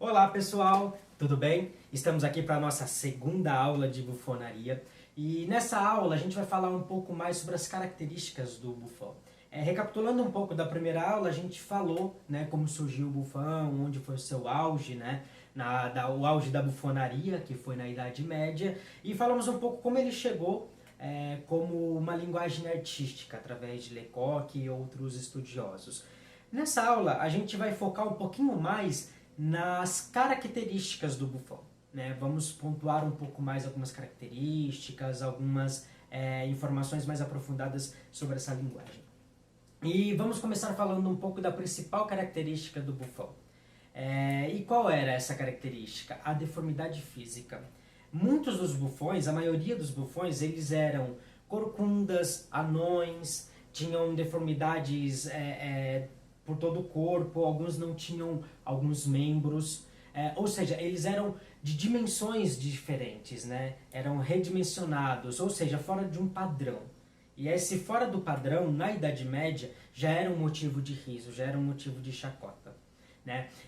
Olá pessoal, tudo bem? Estamos aqui para a nossa segunda aula de bufonaria e nessa aula a gente vai falar um pouco mais sobre as características do bufão. Recapitulando um pouco da primeira aula, a gente falou como surgiu o bufão, onde foi o seu auge, o auge da bufonaria, que foi na Idade Média, e falamos um pouco como ele chegou como uma linguagem artística, através de Lecoq e outros estudiosos. Nessa aula, a gente vai focar um pouquinho mais nas características do bufão. Vamos pontuar um pouco mais algumas características, algumas informações mais aprofundadas sobre essa linguagem. E vamos começar falando um pouco da principal característica do bufão. E qual era essa característica? A deformidade física. Muitos dos bufões, a maioria dos bufões, eles eram corcundas, anões, tinham deformidades por todo o corpo, alguns não tinham alguns membros, ou seja, eles eram de dimensões diferentes, eram redimensionados, ou seja, fora de um padrão. E esse fora do padrão, na Idade Média, já era um motivo de riso, já era um motivo de chacota.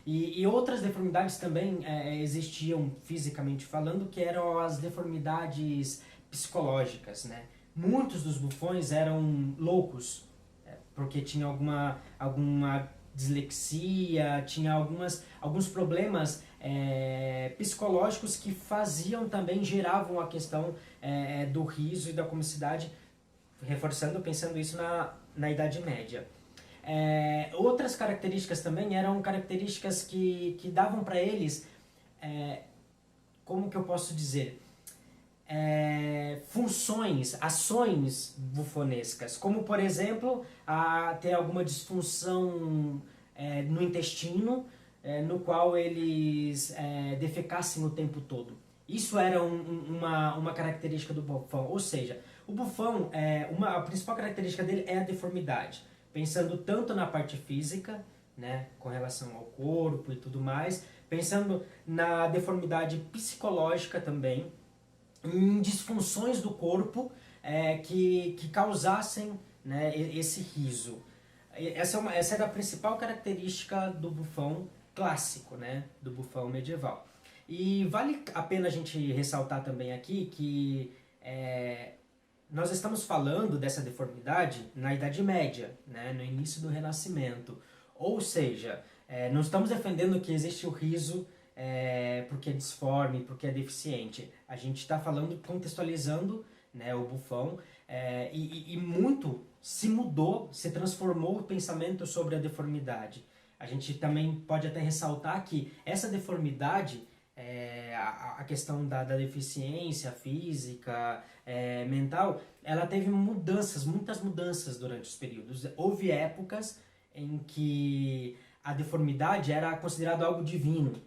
E outras deformidades também existiam fisicamente falando, que eram as deformidades psicológicas. Muitos dos bufões eram loucos, porque tinha alguma dislexia, tinha alguns problemas psicológicos que geravam a questão do riso e da comicidade, pensando isso na Idade Média. Outras características também eram características que davam para eles, como que eu posso dizer, funções, ações bufonescas, como por exemplo, ter alguma disfunção no intestino, no qual eles defecassem o tempo todo. Isso era uma característica do bufão, ou seja, o bufão, a principal característica dele é a deformidade, pensando tanto na parte física, com relação ao corpo e tudo mais, pensando na deformidade psicológica também, em disfunções do corpo que causassem esse riso. Essa era a principal característica do bufão clássico, do bufão medieval. E vale a pena a gente ressaltar também aqui que nós estamos falando dessa deformidade na Idade Média, no início do Renascimento. Ou seja, não estamos defendendo que existe o riso porque é disforme, porque é deficiente. A gente está falando, contextualizando o bufão, e muito se mudou, se transformou o pensamento sobre a deformidade. A gente também pode até ressaltar que essa deformidade, a questão da deficiência física, mental, ela teve muitas mudanças durante os períodos. Houve épocas em que a deformidade era considerada algo divino.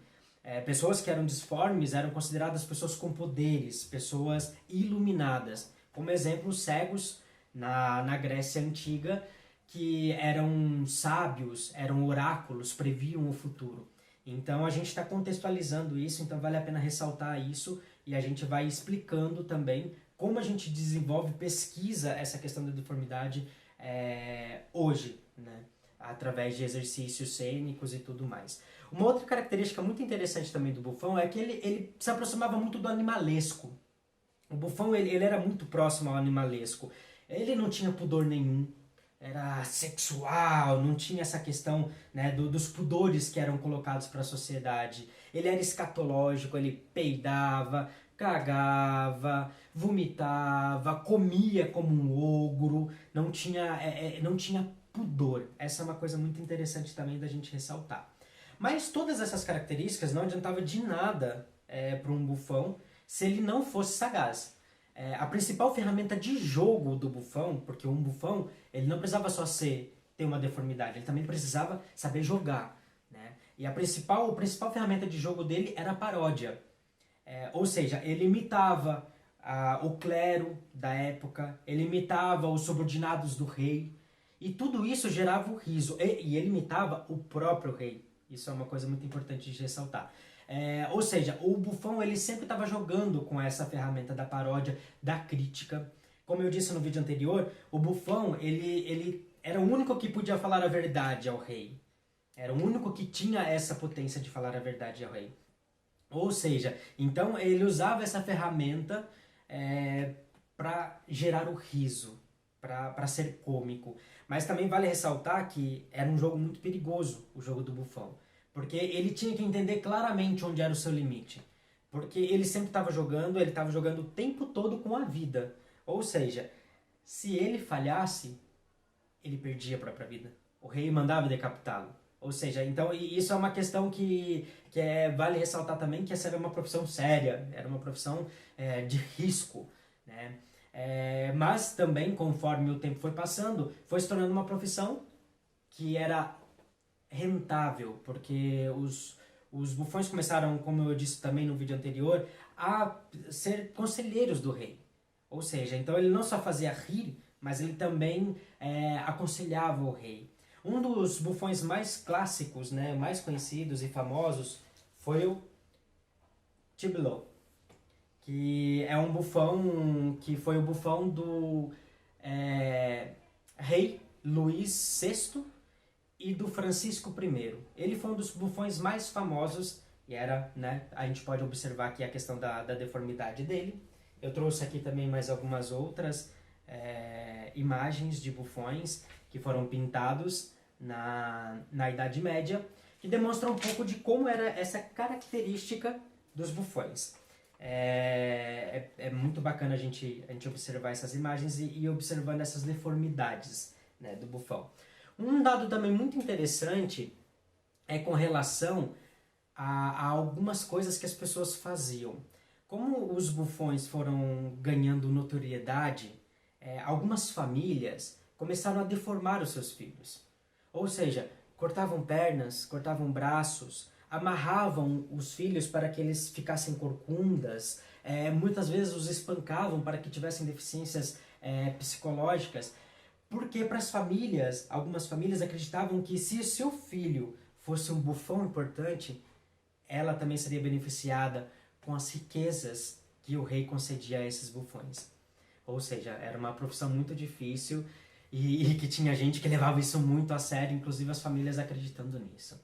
Pessoas que eram disformes eram consideradas pessoas com poderes, pessoas iluminadas. Como exemplo, os cegos na Grécia Antiga, que eram sábios, eram oráculos, previam o futuro. Então a gente está contextualizando isso, então vale a pena ressaltar isso, e a gente vai explicando também como a gente desenvolve, pesquisa essa questão da deformidade hoje, através de exercícios cênicos e tudo mais. Uma outra característica muito interessante também do bufão é que ele se aproximava muito do animalesco. O bufão ele era muito próximo ao animalesco. Ele não tinha pudor nenhum, era sexual, não tinha essa questão dos pudores que eram colocados para a sociedade. Ele era escatológico, ele peidava, cagava, vomitava, comia como um ogro, não tinha pudor. Essa é uma coisa muito interessante também da gente ressaltar. Mas todas essas características não adiantava de nada para um bufão se ele não fosse sagaz. A principal ferramenta de jogo do bufão, porque um bufão ele não precisava só ter uma deformidade, ele também precisava saber jogar. E a principal ferramenta de jogo dele era a paródia. Ou seja, ele imitava o clero da época, ele imitava os subordinados do rei, e tudo isso gerava o riso, e ele imitava o próprio rei. Isso é uma coisa muito importante de ressaltar. Ou seja, o bufão ele sempre estava jogando com essa ferramenta da paródia, da crítica. Como eu disse no vídeo anterior, o bufão ele era o único que podia falar a verdade ao rei. Era o único que tinha essa potência de falar a verdade ao rei. Ou seja, então ele usava essa ferramenta para gerar o riso, para ser cômico. Mas também vale ressaltar que era um jogo muito perigoso, o jogo do bufão. Porque ele tinha que entender claramente onde era o seu limite. Porque ele sempre estava jogando, ele estava jogando o tempo todo com a vida. Ou seja, se ele falhasse, ele perdia a própria vida. O rei mandava decapitá-lo. Ou seja, então isso é uma questão que vale ressaltar também, que essa era uma profissão séria, era uma profissão de risco, né? Mas também, conforme o tempo foi passando, foi se tornando uma profissão que era rentável, porque os bufões começaram, como eu disse também no vídeo anterior, a ser conselheiros do rei. Ou seja, então ele não só fazia rir, mas ele também aconselhava o rei. Um dos bufões mais clássicos, né, mais conhecidos e famosos, foi o Tibilo, que é um bufão que foi o bufão do rei Luís VI e do Francisco I. Ele foi um dos bufões mais famosos e era, né, a gente pode observar aqui a questão da deformidade dele. Eu trouxe aqui também mais algumas outras imagens de bufões que foram pintados na Idade Média, que demonstram um pouco de como era essa característica dos bufões. É muito bacana a gente observar essas imagens e observando essas deformidades, né, do bufão. Um dado também muito interessante é com relação a algumas coisas que as pessoas faziam. Como os bufões foram ganhando notoriedade, algumas famílias começaram a deformar os seus filhos. Ou seja, cortavam pernas, cortavam braços, amarravam os filhos para que eles ficassem corcundas, muitas vezes os espancavam para que tivessem deficiências psicológicas, porque para as famílias, algumas famílias acreditavam que se o seu filho fosse um bufão importante, ela também seria beneficiada com as riquezas que o rei concedia a esses bufões. Ou seja, era uma profissão muito difícil e que tinha gente que levava isso muito a sério, inclusive as famílias acreditando nisso.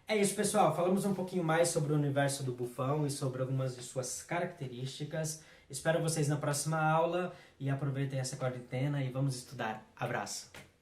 É isso, pessoal. Falamos um pouquinho mais sobre o universo do bufão e sobre algumas de suas características. Espero vocês na próxima aula e aproveitem essa quarentena e vamos estudar. Abraço!